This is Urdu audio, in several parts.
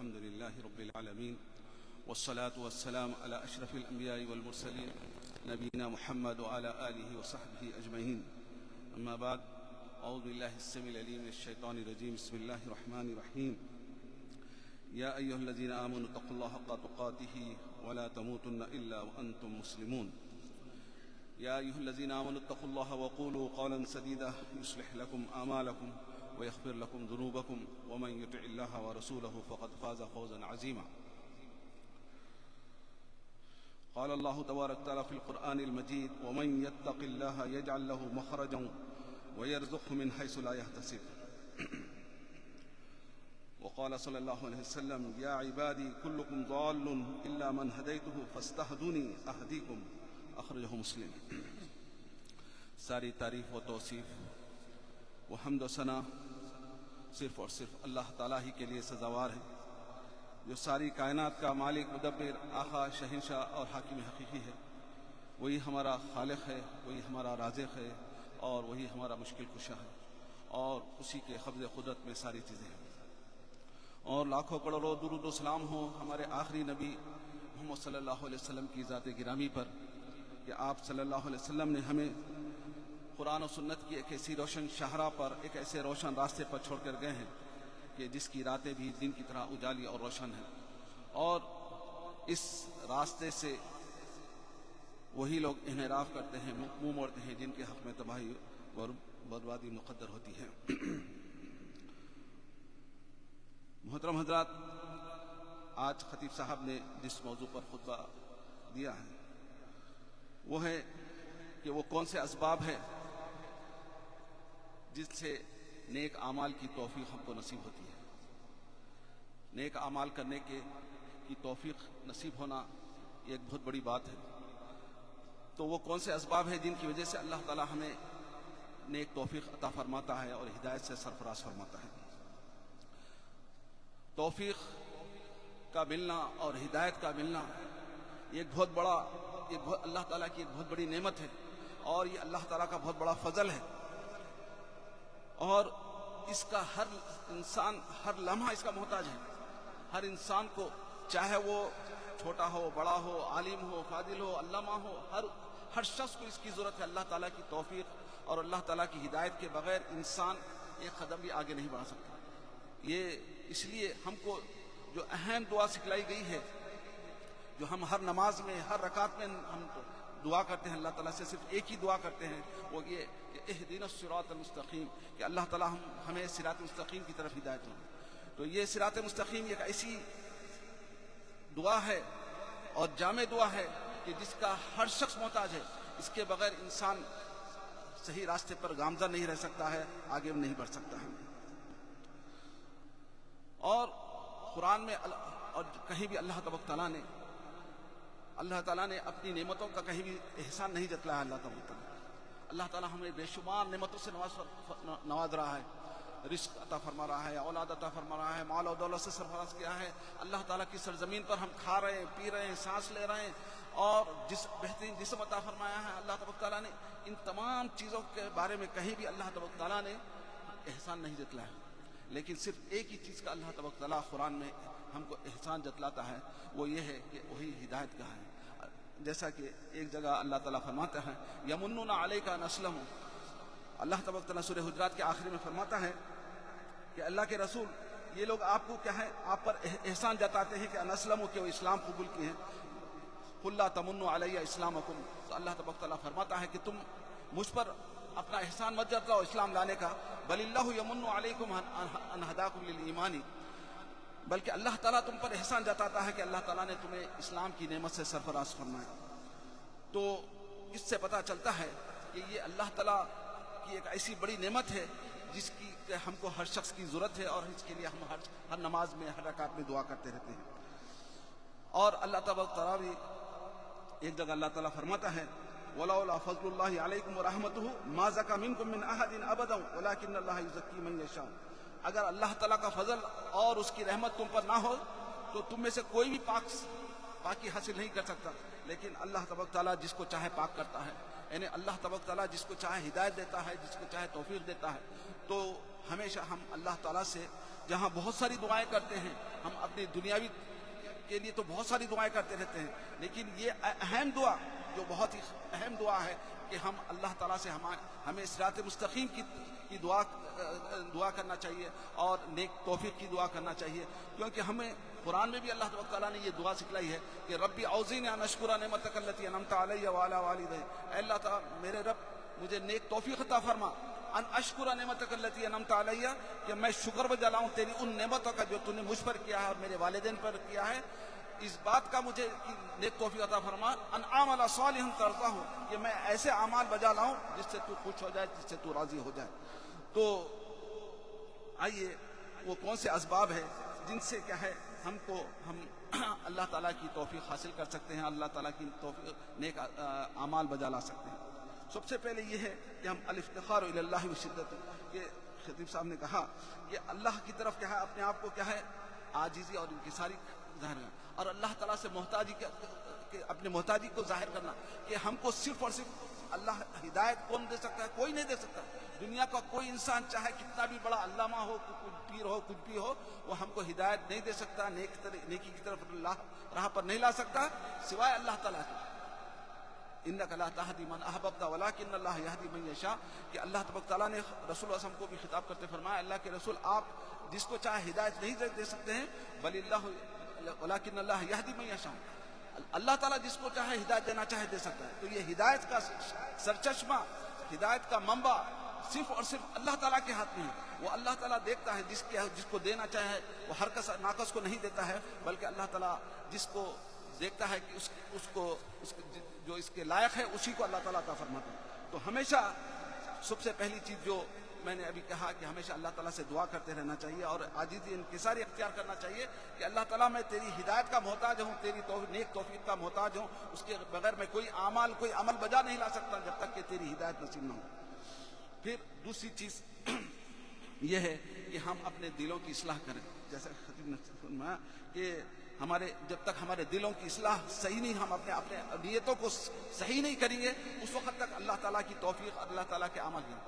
الحمد لله رب العالمين والصلاة والسلام على أشرف الأنبياء والمرسلين نبينا محمد وعلى آله وصحبه أجمعين. أما بعد، أعوذ بالله السميع العليم من الشيطان الرجيم. بسم الله الرحمن الرحيم. يا أيها الذين آمنوا اتقوا الله حق تقاته ولا تموتن إلا وأنتم مسلمون. يا أيها الذين آمنوا اتقوا الله وقولوا قولا سديدا يصلح لكم أعمالكم ويغفر لكم ذنوبكم ومن يطع الله ورسوله فقد فاز فوزا عظيما. قال الله تبارك وتعالى في القرآن المجيد: ومن يتق الله يجعل له مخرجا ويرزقه من حيث لا يحتسب. وقال صلى الله عليه وسلم: يا عبادي كلكم ضال إلا من هديته فاستهدوني أهديكم. اخرجہ مسلم. ساری تعریف و توصیف و حمد و ثنا صرف اور صرف اللہ تعالیٰ ہی کے لیے سزاوار ہے، جو ساری کائنات کا مالک، مدبر، آقا، شہنشاہ اور حاکم حقیقی ہے. وہی ہمارا خالق ہے، وہی ہمارا رازق ہے، اور وہی ہمارا مشکل کشا ہے، اور اسی کے قبض قدرت میں ساری چیزیں ہیں. اور لاکھوں کروڑوں درود و سلام ہو ہمارے آخری نبی محمد صلی اللہ علیہ وسلم کی ذات گرامی پر، کہ آپ صلی اللہ علیہ وسلم نے ہمیں قرآن و سنت کی ایک ایسی روشن شاہراہ پر، ایک ایسے روشن راستے پر چھوڑ کر گئے ہیں کہ جس کی راتیں بھی دن کی طرح اجالی اور روشن ہیں. اور اس راستے سے وہی لوگ انحراف کرتے ہیں، منہ موڑتے ہیں، جن کے حق میں تباہی اور بربادی مقدر ہوتی ہے. محترم حضرات، آج خطیب صاحب نے جس موضوع پر خطبہ دیا ہے وہ ہے کہ وہ کون سے اسباب ہیں جس سے نیک اعمال کی توفیق ہم کو نصیب ہوتی ہے. نیک اعمال کرنے کی توفیق نصیب ہونا یہ ایک بہت بڑی بات ہے. تو وہ کون سے اسباب ہیں جن کی وجہ سے اللہ تعالی ہمیں نیک توفیق عطا فرماتا ہے اور ہدایت سے سرفراز فرماتا ہے. توفیق کا ملنا اور ہدایت کا ملنا یہ ایک بہت بڑا، اللہ تعالیٰ کی ایک بہت بڑی نعمت ہے، اور یہ اللہ تعالیٰ کا بہت بڑا فضل ہے. اور اس کا ہر انسان ہر لمحہ اس کا محتاج ہے. ہر انسان کو، چاہے وہ چھوٹا ہو، بڑا ہو، عالم ہو، فاضل ہو، علامہ ہو، ہر شخص کو اس کی ضرورت ہے. اللہ تعالیٰ کی توفیق اور اللہ تعالیٰ کی ہدایت کے بغیر انسان ایک قدم بھی آگے نہیں بڑھا سکتا. یہ اس لیے ہم کو جو اہم دعا سکھلائی گئی ہے، جو ہم ہر نماز میں، ہر رکعت میں ہم دعا کرتے ہیں، اللہ تعالیٰ سے صرف ایک ہی دعا کرتے ہیں، وہ یہ کہ اہدنا الصراط المستقیم، کہ اللہ تعالیٰ ہمیں صراط مستقیم کی طرف ہدایت ہو. تو یہ صراط مستقیم ایک ایسی دعا ہے اور جامع دعا ہے کہ جس کا ہر شخص محتاج ہے. اس کے بغیر انسان صحیح راستے پر گامزن نہیں رہ سکتا ہے، آگے نہیں بڑھ سکتا ہے. اور قرآن میں اور کہیں بھی اللہ تعالیٰ نے اپنی نعمتوں کا کہیں بھی احسان نہیں جتلایا. اللہ تعالیٰ ہمیں بے شمار نعمتوں سے نواز رہا ہے. رزق عطا فرما رہا ہے، اولاد عطا فرما رہا ہے، مال و دولت سے سرفراز کیا ہے. اللہ تعالیٰ کی سرزمین پر ہم کھا رہے ہیں، پی رہے ہیں، سانس لے رہے ہیں، اور بہترین جسم عطا فرمایا ہے. اللہ تبارک تعالیٰ نے ان تمام چیزوں کے بارے میں کہیں بھی اللہ تبارک تعالیٰ نے احسان نہیں جتلایا. لیکن صرف ایک ہی چیز کا اللہ تبارک تعالیٰ قرآن میں ہم کو احسان جتلاتا ہے، وہ یہ ہے کہ وہی ہدایت کا ہے. جیسا کہ ایک جگہ اللہ تعالیٰ فرماتا ہے: یمنون علیک ان اسلموا. اللہ تبارک تعالیٰ سورہ حجرات کے آخری میں فرماتا ہے کہ اللہ کے رسول، یہ لوگ آپ کو کیا ہے، آپ پر احسان جتاتے ہیں کہ ان اسلموا، کہ وہ اسلام قبول کیے ہیں. قل لا تمنوا علی اسلامکم. تو اللہ تبارک تعالیٰ فرماتا ہے کہ تم مجھ پر اپنا احسان مت جتلاؤ اسلام لانے کا. بل اللہ یمن علیکم ان ہداکم للایمان. بلکہ اللہ تعالیٰ تم پر احسان جتاتا ہے کہ اللہ تعالیٰ نے تمہیں اسلام کی نعمت سے سرفراز فرمایا. تو اس سے پتہ چلتا ہے کہ یہ اللہ تعالیٰ کی ایک ایسی بڑی نعمت ہے جس کی کہ ہم کو ہر شخص کی ضرورت ہے، اور اس کے لیے ہم ہر نماز میں، ہر رکعت میں دعا کرتے رہتے ہیں. اور اللہ تعالیٰ بھی ایک جگہ اللہ تعالیٰ فرماتا ہے: وَلَوْلَا فَضْلُ اللَّهِ عَلَيْكُمْ وَرَحْمَتُهُ مَا زَكَىٰ مِنكُم مِّنْ أَحَدٍ أَبَدًا وَلَٰكِنَّ اللَّهَ يُزَكِّي مَن يَشَاءُ. اگر اللہ تعالیٰ کا فضل اور اس کی رحمت تم پر نہ ہو تو تم میں سے کوئی بھی پاکی حاصل نہیں کر سکتا. لیکن اللہ تبارک تعالیٰ جس کو چاہے پاک کرتا ہے. یعنی اللہ تبارک تعالیٰ جس کو چاہے ہدایت دیتا ہے، جس کو چاہے توفیق دیتا ہے. تو ہمیشہ ہم اللہ تعالیٰ سے جہاں بہت ساری دعائیں کرتے ہیں ہم اپنی دنیاوی کے لیے تو بہت ساری دعائیں کرتے رہتے ہیں، لیکن یہ اہم دعا جو بہت ہی اہم دعا ہے کہ ہم اللہ تعالیٰ سے ہمیں صراط مستقیم کی دعا کرنا چاہیے اور نیک توفیق کی دعا کرنا چاہیے، کیونکہ ہمیں قرآن میں بھی اللہ تعالیٰ نے یہ دعا سکھلائی ہے کہ ربی اوزینی ان اشکر نعمتک التی انعمت علی وعلی والدی، اے اللہ تعالیٰ میرے رب مجھے نیک توفیق عطا فرما، ان اشکر نعمتک التی انعمت علی، کہ میں شکر بجا لاؤں تیری ان نعمتوں کا جو تو نے مجھ پر کیا ہے اور میرے والدین پر کیا ہے، اس بات کا مجھے نیک توفیق عطا فرما، ان اعمل صالحا ترضاه، کہ میں ایسے اعمال بجا لاؤں جس سے تو خوش ہو جائے، جس سے تو راضی ہو جائے۔ تو آئیے وہ کون سے اسباب ہیں جن سے کیا ہے ہم اللہ تعالیٰ کی توفیق حاصل کر سکتے ہیں، اللہ تعالیٰ کی توفیق نیک اعمال بجا لا سکتے ہیں۔ سب سے پہلے یہ ہے کہ ہم الافتقار الی اللہ بشدت، کہ خطیب صاحب نے کہا کہ اللہ کی طرف کیا ہے اپنے آپ کو کیا ہے عاجزی اور انکساری ظاہر کرنا، اور اللہ تعالیٰ سے محتاجی اپنے محتاجی کو ظاہر کرنا کہ ہم کو صرف اور صرف اللہ ہدایت کون دے سکتا ہے؟ کوئی نہیں دے سکتا۔ دنیا کا کوئی انسان چاہے کتنا بھی بڑا علامہ ہو، پیر ہو، کچھ بھی ہو، وہ ہم کو ہدایت نہیں دے سکتا، نیکی کی طرف راہ پر نہیں لا سکتا سوائے اللہ تعالیٰ کے۔ انک لا تہدی من احببت ولکن اللہ یہدی من یشاء، کہ اللہ تبارک تعالیٰ نے رسول اللہ صلی اللہ علیہ وسلم کو بھی خطاب کرتے فرمایا اللہ کے رسول آپ جس کو چاہے ہدایت نہیں دے سکتے ہیں، ولکن اللہ یہدی من یشاء، اللہ تعالیٰ جس کو چاہے ہدایت دینا چاہے دے سکتا ہے۔ تو یہ ہدایت کا سرچشمہ، ہدایت کا منبع صرف اور صرف اللہ تعالیٰ کے ہاتھ میں ہے۔ وہ اللہ تعالیٰ دیکھتا ہے جس کو دینا چاہے، وہ ہر کس ناقص کو نہیں دیتا ہے، بلکہ اللہ تعالیٰ جس کو دیکھتا ہے کہ اس کو جو اس کے لائق ہے اسی کو اللہ تعالیٰ عطا فرماتا ہے۔ تو ہمیشہ سب سے پہلی چیز جو میں نے ابھی کہا کہ ہمیشہ اللہ تعالیٰ سے دعا کرتے رہنا چاہیے اور عاجزی انکساری اختیار کرنا چاہیے کہ اللہ تعالیٰ میں تیری ہدایت کا محتاج ہوں، تیری نیک توفیق کا محتاج ہوں، اس کے بغیر میں کوئی عمل بجا نہیں لا سکتا جب تک کہ تیری ہدایت نصیب نہ ہو۔ پھر دوسری چیز یہ ہے کہ ہم اپنے دلوں کی اصلاح کریں، جیسا خطیب نے فرمایا کہ جب تک ہمارے دلوں کی اصلاح صحیح نہیں، ہم اپنے نیتوں کو صحیح نہیں کریں گے، اس وقت تک اللہ تعالیٰ کی توفیق، اللہ تعالیٰ کے عمل ہیں۔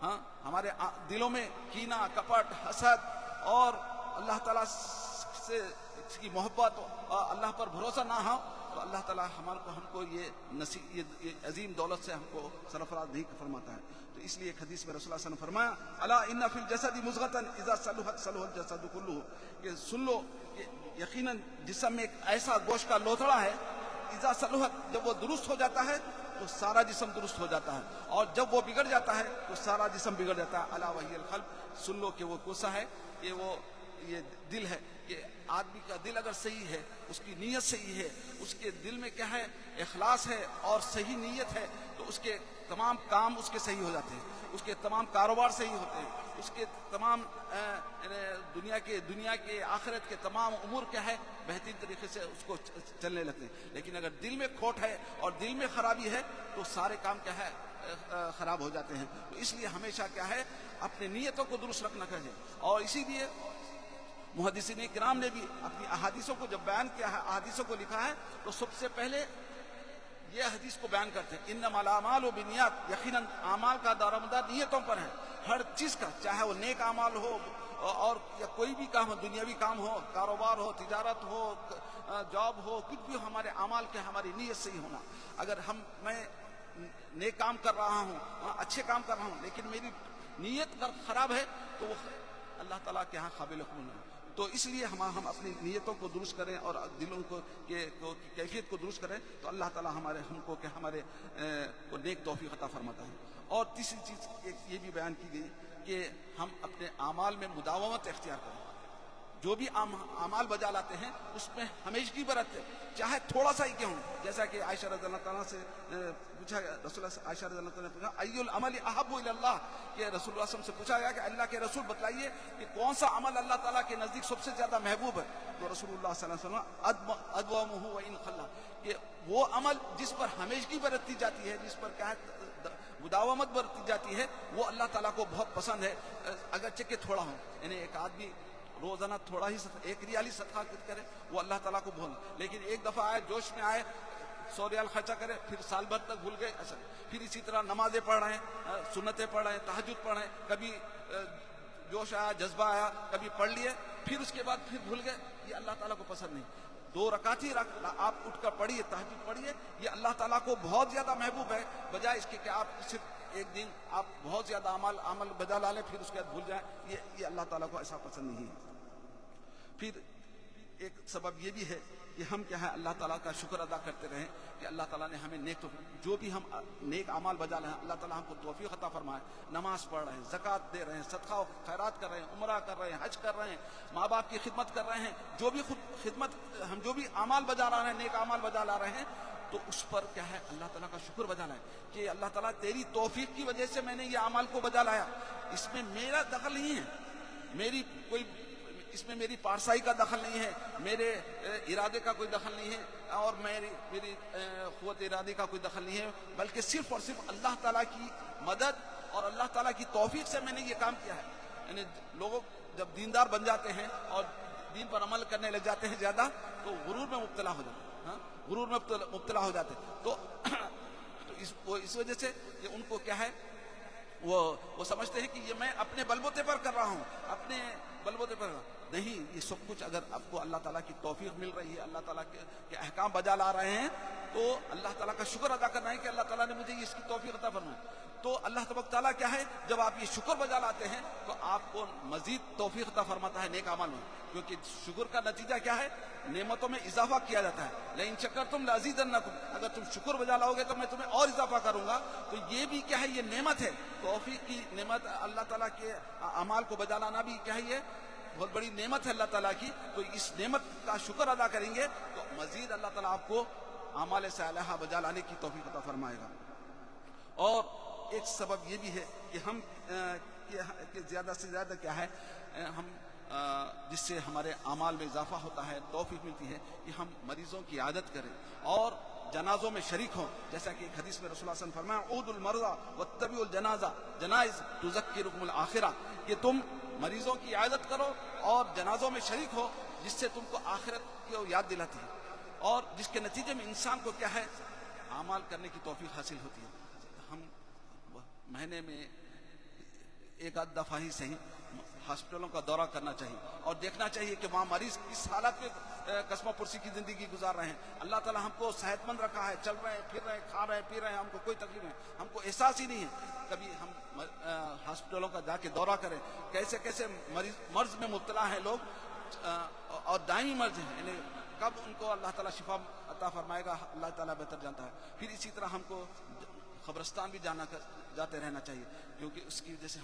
ہاں، ہمارے دلوں میں کینہ، کپٹ، حسد اور اللہ تعالیٰ سے اس کی محبت اور اللہ پر بھروسہ نہ ہو تو اللہ تعالیٰ ہم کو یہ عظیم دولت سے ہم کو سرفراز نہیں فرماتا ہے۔ تو اس لیے ایک حدیث میں رسول اللہ صلی اللہ علیہ وسلم فرمایا الا ان فی الجسد مضغۃ اذا صلحت صلح الجسد كله، کہ سن لو کہ یقیناً جسم میں ایک ایسا گوشت کا لوتھڑا ہے، اذا صلحت، جب وہ درست ہو جاتا ہے تو سارا جسم درست ہو جاتا ہے، اور جب وہ بگڑ جاتا ہے تو سارا جسم بگڑ جاتا ہے۔ الا وہی القلب، سن لو کہ وہ کوسا ہے، کہ وہ یہ دل ہے، کہ آدمی کا دل اگر صحیح ہے، اس کی نیت صحیح ہے، اس کے دل میں کیا ہے اخلاص ہے اور صحیح نیت ہے، تو اس کے تمام کام اس کے صحیح ہو جاتے ہیں، اس کے تمام کاروبار صحیح ہوتے ہیں، اس کے تمام دنیا کے آخرت کے تمام امور کیا ہے بہترین طریقے سے اس کو چلنے لگتے ہیں۔ لیکن اگر دل میں کھوٹ ہے اور دل میں خرابی ہے تو سارے کام کیا ہے خراب ہو جاتے ہیں۔ تو اس لیے ہمیشہ کیا ہے اپنے نیتوں کو درست رکھنا چاہیے، اور اسی لیے محدثین کرام نے بھی اپنی احادیثوں کو جب بیان کیا ہے، احادیثوں کو لکھا ہے، تو سب سے پہلے یہ حدیث کو بیان کرتے ہیں انما الاعمال بالنیات، یقیناً اعمال کا دار و مدار نیتوں پر ہے، ہر چیز کا، چاہے وہ نیک اعمال ہو اور یا کوئی بھی کام ہو، دنیاوی کام ہو، کاروبار ہو، تجارت ہو، جاب ہو، کچھ بھی ہو، ہمارے اعمال کے ہماری نیت صحیح ہونا۔ اگر میں نیک کام کر رہا ہوں، اچھے کام کر رہا ہوں، لیکن میری نیت خراب ہے تو وہ اللہ تعالیٰ کے ہاں قابل قبول نہیں۔ تو اس لیے ہم اپنی نیتوں کو درست کریں اور دلوں کو کیفیت کو درست کریں تو اللہ تعالیٰ ہم کو نیک توفیق عطا فرماتا ہے۔ اور تیسری چیز یہ بھی بیان کی گئی کہ ہم اپنے اعمال میں مداومت اختیار کریں، جو بھی اعمال بجا لاتے ہیں اس میں ہمیشگی برتیں، چاہے تھوڑا سا ہی کیوں، جیسا کہ عائشہ رضی اللہ تعالیٰ سے پوچھا گیا، رسول اللہ عائشہ رضی اللہ تعالیٰ نے پوچھا ای العمل احب الی اللہ، کہ رسول اللہ صلی اللہ علیہ وسلم سے پوچھا گیا کہ اللہ کے رسول بتلائیے کہ کون سا عمل اللہ تعالیٰ کے نزدیک سب سے زیادہ محبوب ہے، تو رسول اللہ صلی اللہ علیہ وسلم ادومہ وان قل، کہ وہ عمل جس پر ہمیشگی برتی جاتی ہے، جس پر کیا ہے مداومت برتی جاتی ہے، وہ اللہ تعالیٰ کو بہت پسند ہے، اگرچہ کہ تھوڑا ہو۔ یعنی ایک آدمی روزانہ تھوڑا ہی 1 ریال ہی صدقہ کرے وہ اللہ تعالیٰ کو بھول، لیکن ایک دفعہ آئے جوش میں آئے 100 ریال خرچہ کرے، پھر سال بھر تک بھول گئے ایسا، پھر اسی طرح نمازیں پڑھ رہے ہیں، سنتیں پڑھ رہے ہیں، تہجد پڑھ رہے ہیں، کبھی جوش آیا، جذبہ آیا، کبھی پڑھ لیے، پھر اس کے بعد پھر بھول گئے، یہ اللہ تعالیٰ کو پسند نہیں. 2 رکعت ہی آپ اٹھ کر پڑھیے, تہجد پڑھیے, یہ اللہ تعالیٰ کو بہت زیادہ محبوب ہے, بجائے اس کے کہ آپ صرف ایک دن آپ بہت زیادہ عمل بجا لا لیں پھر اس کے بعد بھول جائیں. یہ اللہ تعالیٰ کو ایسا پسند نہیں ہے. پھر ایک سبب یہ بھی ہے کہ ہم کیا ہے اللہ تعالیٰ کا شکر ادا کرتے رہیں کہ اللہ تعالیٰ نے ہمیں نیک جو بھی ہم نیک اعمال بجا رہے ہیں, اللہ تعالیٰ ہم کو توفیق عطا فرمائے. نماز پڑھ رہے ہیں, زکوٰۃ دے رہے ہیں, صدقہ و خیرات کر رہے ہیں, عمرہ کر رہے ہیں, حج کر رہے ہیں, ماں باپ کی خدمت کر رہے ہیں, جو بھی خدمت ہم جو بھی اعمال بجا رہے ہیں, نیک اعمال بجا لا رہے ہیں, تو اس پر کیا ہے اللہ تعالیٰ کا شکر بجا لائیں کہ اللہ تعالیٰ تیری توفیق کی وجہ سے میں نے یہ اعمال کو بجا لایا. اس میں میرا دخل نہیں ہے, میری کوئی اس میں میری پارسائی کا دخل نہیں ہے, میرے ارادے کا کوئی دخل نہیں ہے, اور میری قوت ارادے کا کوئی دخل نہیں ہے, بلکہ صرف اور صرف اللہ تعالیٰ کی مدد اور اللہ تعالیٰ کی توفیق سے میں نے یہ کام کیا ہے. یعنی لوگوں جب دیندار بن جاتے ہیں اور دین پر عمل کرنے لگ جاتے ہیں زیادہ, تو غرور میں مبتلا ہو جاتے ہیں. ہاں, غرور میں مبتلا ہو جاتے ہیں. تو اس وجہ سے کہ ان کو کیا ہے وہ سمجھتے ہیں کہ یہ میں اپنے بلبوتے پر کر رہا ہوں, اپنے بلبوتے پر نہیں. یہ سب کچھ اگر آپ کو اللہ تعالیٰ کی توفیق مل رہی ہے, اللہ تعالیٰ کے احکام بجا لا رہے ہیں, تو اللہ تعالیٰ کا شکر ادا کرنا ہے کہ اللہ تعالیٰ نے مجھے اس کی توفیق عطا فرمائی. تو اللہ تبارک تعالیٰ کیا ہے, جب آپ یہ شکر بجا لاتے ہیں تو آپ کو مزید توفیق عطا فرماتا ہے نیک اعمال میں, کیونکہ شکر کا نتیجہ کیا ہے, نعمتوں میں اضافہ کیا جاتا ہے. لئن شکرتم لازیدنکم, اگر تم شکر بجا لاؤ گے تو میں تمہیں اور اضافہ کروں گا. تو یہ بھی کیا ہے, یہ نعمت ہے, توفیق کی نعمت. اللہ تعالیٰ کے اعمال کو بجا لانا بھی کیا ہے, یہ بہت بڑی نعمت ہے اللہ تعالیٰ کی. تو اس نعمت کا شکر ادا کریں گے تو مزید اللہ تعالیٰ آپ کو اعمال صالحہ بجا لانے کی توفیق عطا فرمائے گا. اور ایک سبب یہ بھی ہے کہ ہم کہ زیادہ سے زیادہ کیا ہے, ہم جس سے ہمارے اعمال میں اضافہ ہوتا ہے, توفیق ملتی ہے, کہ ہم مریضوں کی عادت کریں اور جنازوں میں شریک ہوں. جیسا کہ ایک حدیث میں رسول اللہ صلی اللہ علیہ وسلم فرمایا, عود المرضى واتبعوا الجنازہ جنائز تذکرکم الآخرہ, کہ تم مریضوں کی عادت کرو اور جنازوں میں شریک ہو, جس سے تم کو آخرت کی یاد دلاتی ہے, اور جس کے نتیجے میں انسان کو کیا ہے, اعمال کرنے کی توفیق حاصل ہوتی ہے. ہم مہینے میں ایک آدھ دفعہ ہی صحیح ہاسپٹلوں کا دورہ کرنا چاہیے اور دیکھنا چاہیے کہ وہاں مریض کس حالت میں قسم پرسی کی زندگی گزار رہے ہیں. اللہ تعالیٰ ہم کو صحت مند رکھا ہے, چل رہے ہیں, پھر رہے ہیں, کھا رہے ہیں, پی رہے ہیں, ہم کو کوئی تکلیف نہیں, ہم کو احساس ہی نہیں ہے. کبھی ہم ہاسپٹلوں کا جا کے دورہ کریں, کیسے کیسے مرض میں مبتلا ہیں لوگ, اور دائمی مرض ہیں, یعنی کب ان کو اللہ تعالیٰ شفا عطا فرمائے گا اللہ تعالیٰ بہتر جانتا ہے. پھر اسی طرح ہم کو قبرستان بھی جاتے رہنا چاہیے, کیونکہ اس کی وجہ سے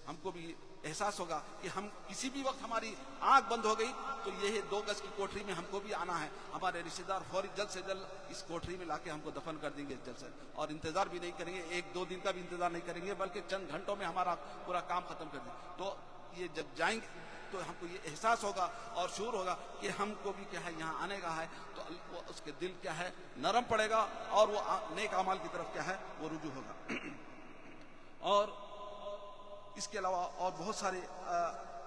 ہم کو بھی احساس ہوگا کہ ہم کسی بھی وقت ہماری آنکھ بند ہو گئی تو یہ 2 گز کی کوٹری میں ہم کو بھی آنا ہے. ہمارے رشتے دار فوری جلد سے جلد اس کوٹری میں لا کے ہم کو دفن کر دیں گے جلد سے, اور انتظار بھی نہیں کریں گے, 1-2 دن کا بھی انتظار نہیں کریں گے, بلکہ چند گھنٹوں میں ہمارا پورا کام ختم کر دیں. تو یہ جب جائیں گے تو ہم کو یہ احساس ہوگا اور شعور ہوگا کہ ہم کو بھی کیا ہے یہاں آنے کا ہے, تو اس کے دل کیا ہے نرم پڑے گا, اور وہ نیک اعمال کی طرف کیا ہے وہ رجوع ہوگا. اور اس کے علاوہ اور بہت سارے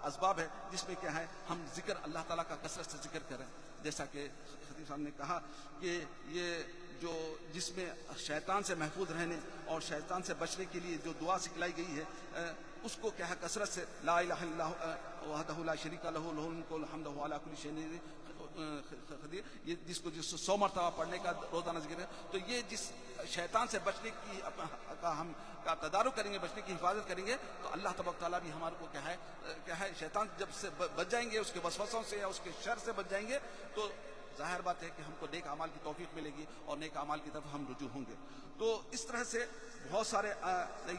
اسباب ہے جس میں کیا ہے ہم ذکر اللہ تعالیٰ کا کثرت سے ذکر کریں. جیسا کہ خطیب صاحب نے کہا کہ یہ جو جس میں شیطان سے محفوظ رہنے اور شیطان سے بچنے کے لیے جو دعا سکھلائی گئی ہے, اس کو کیا ہے کثرت سے لا الہ الا اللہ وحدہ لا شریک لہ لہ الملک والحمد وهو علی کل شیء قدیر, یہ جس کو 100 مرتبہ پڑھنے کا روزانہ ذکر ہے. تو یہ جس شیطان سے بچنے کی ہم کا تدارک کریں گے, بچنے کی حفاظت کریں گے, تو اللہ تبارک تعالیٰ بھی ہمارے کو کیا ہے شیطان جب سے بچ جائیں گے, اس کے وسوسوں سے یا اس کے شر سے بچ جائیں گے, تو ظاہر بات ہے کہ ہم کو نیک اعمال کی توفیق ملے گی اور نیک اعمال کی طرف ہم رجوع ہوں گے. تو اس طرح سے بہت سارے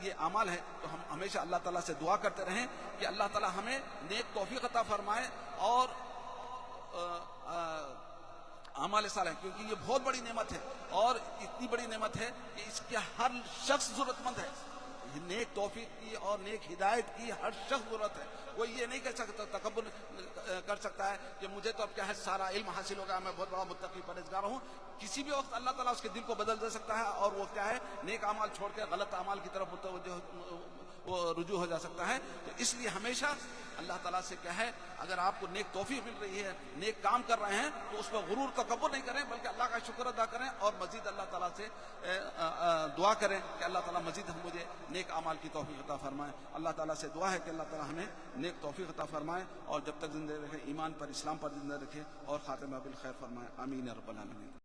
یہ اعمال ہیں. تو ہم ہمیشہ اللہ تعالیٰ سے دعا کرتے رہیں کہ اللہ تعالیٰ ہمیں نیک توفیق عطا فرمائے اور اعمال صالح, کیونکہ یہ بہت بڑی نعمت ہے, اور اتنی بڑی نعمت ہے کہ اس کے ہر شخص ضرورت مند ہے. نیک توفیق کی اور نیک ہدایت کی ہر شخص ضرورت ہے. کوئی یہ نہیں کہہ سکتا, تکبر کر سکتا ہے کہ مجھے تو اب کیا ہے سارا علم حاصل ہوگا, میں بہت بڑا متقی پرہیزگار ہوں. کسی بھی وقت اللہ تعالیٰ اس کے دل کو بدل دے سکتا ہے, اور وہ کیا ہے نیک اعمال چھوڑ کے غلط اعمال کی طرف متوجہ وہ رجوع ہو جا سکتا ہے. تو اس لیے ہمیشہ اللہ تعالیٰ سے کیا ہے، اگر آپ کو نیک توفیق مل رہی ہے، نیک کام کر رہے ہیں، تو اس پر غرور تکبر نہیں کریں، بلکہ اللہ کا شکر ادا کریں اور مزید اللہ تعالیٰ سے دعا کریں کہ اللہ تعالیٰ مزید مجھے نیک اعمال کی توفیق عطا فرمائے. اللہ تعالیٰ سے دعا ہے کہ اللہ تعالیٰ ہمیں نیک توفیق عطا فرمائے اور جب تک زندہ رکھے ایمان پر، اسلام پر زندہ رکھے اور خاتمہ بالخیر فرمائے. آمین یا رب العالمین.